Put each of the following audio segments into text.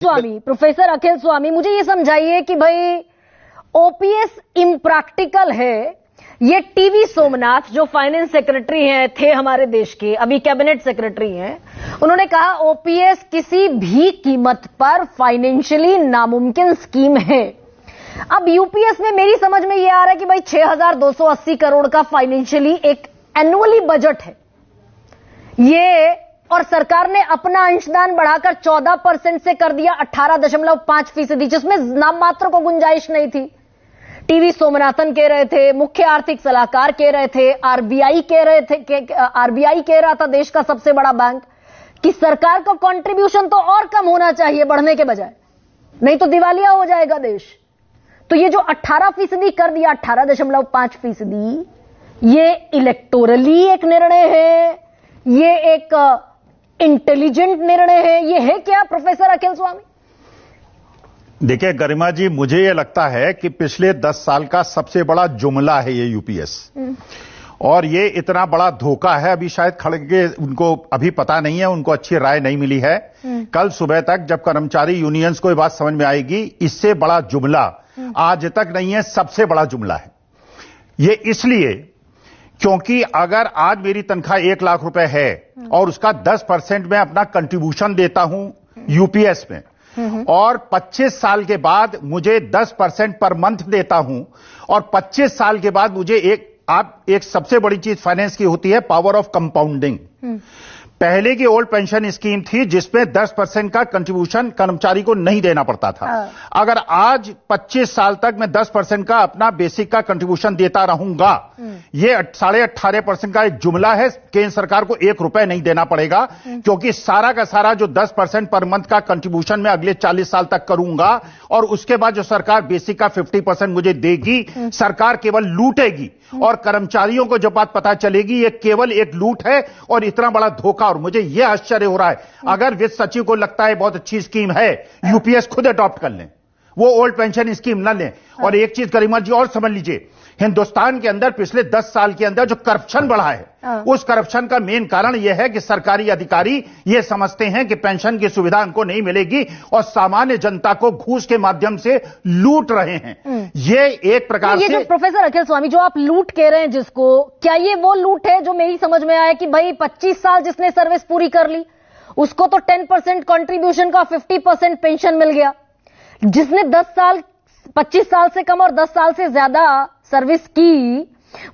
स्वामी, professor अखिल स्वामी, मुझे ये समझाइए कि भाई ओपीएस इम्प्रैक्टिकल है। ये टीवी सोमनाथ जो फाइनेंस सेक्रेटरी हैं, थे हमारे देश के, अभी कैबिनेट सेक्रेटरी हैं, उन्होंने कहा ओपीएस किसी भी कीमत पर फाइनेंशियली नामुमकिन स्कीम है। अब यूपीएस में मेरी समझ में ये आ रहा है कि भाई 6,280 करोड़ का फाइनेंशियली एक एनुअली बजट है ये, और सरकार ने अपना अंशदान बढ़ाकर 14% से कर दिया 18.5%, जिसमें नाम मात्र को गुंजाइश नहीं थी। टीवी सोमनाथन कह रहे थे, मुख्य आर्थिक सलाहकार कह रहे थे, आरबीआई कह रहे थे, आरबीआई कह रहा था, देश का सबसे बड़ा बैंक, कि सरकार का कंट्रीब्यूशन तो और कम होना चाहिए बढ़ने के बजाय, नहीं तो दिवालिया हो जाएगा देश। तो ये जो 18% कर दिया, 18.5%, ये इलेक्टोरली एक निर्णय है, ये एक इंटेलिजेंट निर्णय है, ये है क्या प्रोफेसर अखिल स्वामी? देखिए गरिमा जी, मुझे ये लगता है कि पिछले 10 साल का सबसे बड़ा जुमला है ये यूपीएस, और ये इतना बड़ा धोखा है। अभी शायद खड़गे उनको अभी पता नहीं है, उनको अच्छी राय नहीं मिली है। कल सुबह तक जब कर्मचारी यूनियंस को ये बात समझ में आएगी, इससे बड़ा जुमला आज तक नहीं है, सबसे बड़ा जुमला है ये। इसलिए क्योंकि अगर आज मेरी तनख्वाह 1 लाख रुपए है और उसका 10% मैं अपना कंट्रीब्यूशन देता हूं यूपीएस में, और 25 साल के बाद मुझे 10% पर मंथ देता हूं, और 25 साल के बाद मुझे एक सबसे बड़ी चीज फाइनेंस की होती है, पावर ऑफ कंपाउंडिंग। पहले की ओल्ड पेंशन स्कीम थी जिसमें 10% का कंट्रीब्यूशन कर्मचारी को नहीं देना पड़ता था। अगर आज 25 साल तक मैं 10% का अपना बेसिक का कंट्रीब्यूशन देता रहूंगा, ये 18.5% का एक जुमला है। केंद्र सरकार को 1 रुपए नहीं देना पड़ेगा, क्योंकि सारा का सारा जो 10% पर मंथ का कंट्रीब्यूशन मैं अगले 40 साल तक करूंगा, और उसके बाद जो सरकार बेसिक का 50% मुझे देगी, सरकार केवल लूटेगी। और कर्मचारियों को जब बात पता चलेगी ये केवल एक लूट है और इतना बड़ा धोखा। और मुझे यह आश्चर्य हो रहा है, अगर वित्त सचिव को लगता है बहुत अच्छी स्कीम है, यूपीएस खुद अडॉप्ट कर लें, वो ओल्ड पेंशन स्कीम न लें। और एक चीज गरिमा जी और समझ लीजिए, हिंदुस्तान के अंदर पिछले 10 साल के अंदर जो करप्शन बढ़ा है, उस करप्शन का मेन कारण यह है कि सरकारी अधिकारी ये समझते हैं कि पेंशन की सुविधा उनको नहीं मिलेगी और सामान्य जनता को घूस के माध्यम से लूट रहे हैं। ये एक प्रकार से, जो प्रोफेसर अखिल स्वामी जो आप लूट कह रहे हैं जिसको, क्या ये वो लूट है जो मेरी समझ में आया कि भाई 25 साल जिसने सर्विस पूरी कर ली उसको तो 10% कंट्रीब्यूशन का 50% पेंशन मिल गया, जिसने 25 साल से कम और 10 साल से ज्यादा सर्विस की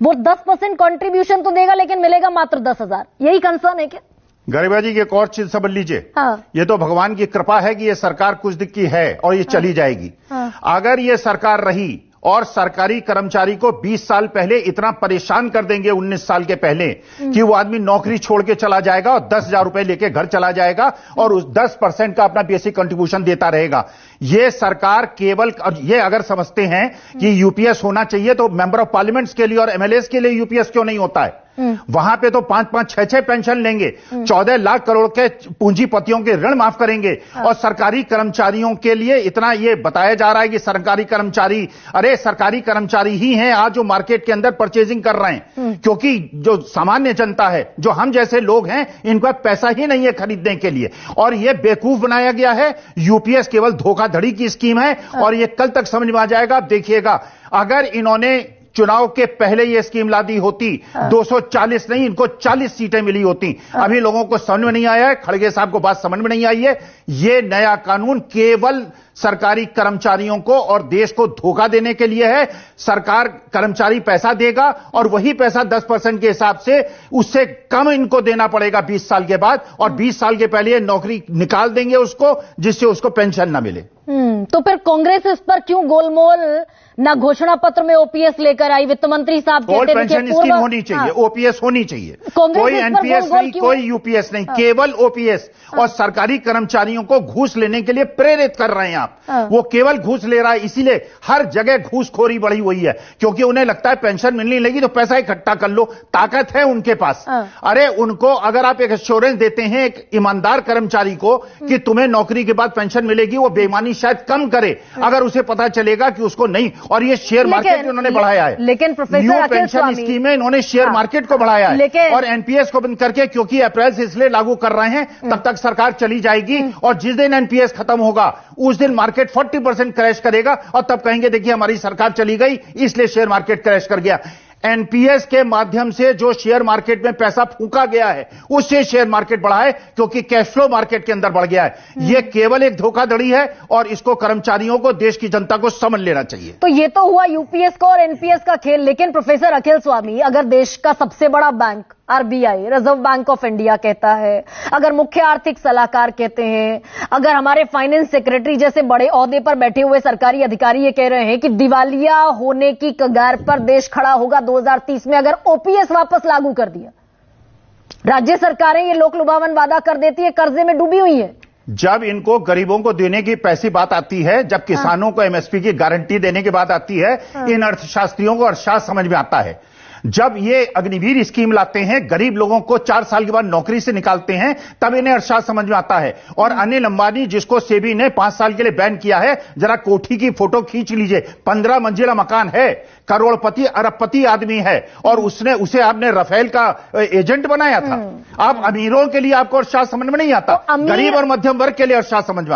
वो 10% कंट्रीब्यूशन तो देगा लेकिन मिलेगा मात्र 10,000। यही कंसर्न है क्या? गरिमा जी एक और चीज समझ लीजिए, हाँ। ये तो भगवान की कृपा है कि ये सरकार कुछ दिन की है और ये चली जाएगी। अगर ये सरकार रही और सरकारी कर्मचारी को 20 साल पहले इतना परेशान कर देंगे, 19 साल के पहले, कि वो आदमी नौकरी छोड़ के चला जाएगा और 10,000 रुपए लेके घर चला जाएगा और उस 10% का अपना बेसिक कंट्रीब्यूशन देता रहेगा। ये सरकार केवल, और ये अगर समझते हैं कि यूपीएस होना चाहिए तो मेंबर ऑफ पार्लियामेंट्स के लिए और एमएलएस के लिए यूपीएस क्यों नहीं होता है? वहां पे तो 5-5, 6-6 पेंशन लेंगे, 14 लाख करोड़ के पूंजीपतियों के ऋण माफ करेंगे, और सरकारी कर्मचारियों के लिए इतना ये बताया जा रहा है कि सरकारी कर्मचारी, अरे सरकारी कर्मचारी ही हैं आज जो मार्केट के अंदर परचेजिंग कर रहे हैं, क्योंकि जो सामान्य जनता है, जो हम जैसे लोग हैं, इनका पैसा ही नहीं है खरीदने के लिए। और ये बेवकूफ बनाया गया है। यूपीएस केवल धोखाधड़ी की स्कीम है और ये कल तक समझ में आ जाएगा। आप देखिएगा, अगर इन्होंने चुनाव के पहले ये स्कीम ला दी होती, 240 नहीं, इनको 40 सीटें मिली होती। अभी लोगों को समझ में नहीं आया है, खड़गे साहब को बात समझ में नहीं आई है। ये नया कानून केवल सरकारी कर्मचारियों को और देश को धोखा देने के लिए है। सरकार कर्मचारी पैसा देगा और वही पैसा 10% के हिसाब से उससे कम इनको देना पड़ेगा 20 साल के बाद, और 20 साल के पहले नौकरी निकाल देंगे उसको, जिससे उसको पेंशन ना मिले। तो फिर कांग्रेस इस पर क्यों गोलमोल ना घोषणा पत्र में ओपीएस लेकर आई? वित्त मंत्री साहब ओल्ड पेंशन स्कीम होनी चाहिए, ओपीएस होनी चाहिए, कोई एनपीएस नहीं, कोई यूपीएस नहीं, केवल ओपीएस। और सरकारी कर्मचारियों को घूस लेने के लिए प्रेरित कर रहे हैं आप। वो केवल घूस ले रहा है, इसीलिए हर जगह घूसखोरी बढ़ी हुई है, क्योंकि उन्हें लगता है पेंशन मिलने लगी तो पैसा इकट्ठा कर लो, ताकत है उनके पास। अरे उनको अगर आप एक एश्योरेंस देते हैं एक ईमानदार कर्मचारी को कि तुम्हें नौकरी के बाद पेंशन मिलेगी, वो बेईमानी शायद कम करे अगर उसे पता चलेगा कि उसको नहीं। और ये शेयर मार्केट उन्होंने बढ़ाया है, लेकिन प्रोफेसर न्यू पेंशन स्कीम में इन्होंने शेयर मार्केट को बढ़ाया है और एनपीएस को बंद करके, क्योंकि अप्रैल से इसलिए लागू कर रहे हैं तब तक सरकार चली जाएगी और जिस दिन एनपीएस खत्म होगा उस दिन मार्केट 40% क्रैश करेगा और तब कहेंगे देखिए हमारी सरकार चली गई इसलिए शेयर मार्केट क्रैश कर गया। एनपीएस के माध्यम से जो शेयर मार्केट में पैसा फूंका गया है उससे शेयर मार्केट बढ़ा है, क्योंकि कैश फ्लो मार्केट के अंदर बढ़ गया है। यह केवल एक धोखाधड़ी है और इसको कर्मचारियों को, देश की जनता को समझ लेना चाहिए। तो ये तो हुआ यूपीएस का और एनपीएस का खेल, लेकिन प्रोफेसर अखिल स्वामी, अगर देश का सबसे बड़ा bank RBI, reserve bank of India कहता है, अगर मुख्य आर्थिक सलाहकार कहते हैं, अगर हमारे फाइनेंस सेक्रेटरी जैसे बड़े ओहदे पर बैठे हुए सरकारी अधिकारी ये कह रहे हैं कि दिवालिया होने की कगार पर देश खड़ा होगा 2030 में अगर ओपीएस वापस लागू कर दिया, राज्य सरकारें ये लोक लुभावन वादा कर देती है, कर्जे में डूबी हुई है। जब इनको गरीबों को देने की पैसी बात आती है, जब किसानों को एमएसपी की गारंटी देने की बात आती है, इन अर्थशास्त्रियों को अर्थशास्त्र समझ में आता है। जब ये अग्निवीर स्कीम लाते हैं, गरीब लोगों को 4 साल के बाद नौकरी से निकालते हैं, तब इन्हें अर्थशास्त्र समझ में आता है। और अनिल अंबानी, जिसको सेबी ने 5 साल के लिए बैन किया है, जरा कोठी की फोटो खींच लीजिए, 15 मंजिला मकान है, करोड़पति अरबपति आदमी है और उसे आपने राफेल का एजेंट बनाया था। आप अमीरों के लिए आपको अर्थशास्त्र समझ में नहीं आता, गरीब और मध्यम वर्ग के लिए अर्थशास्त्र समझ में आता।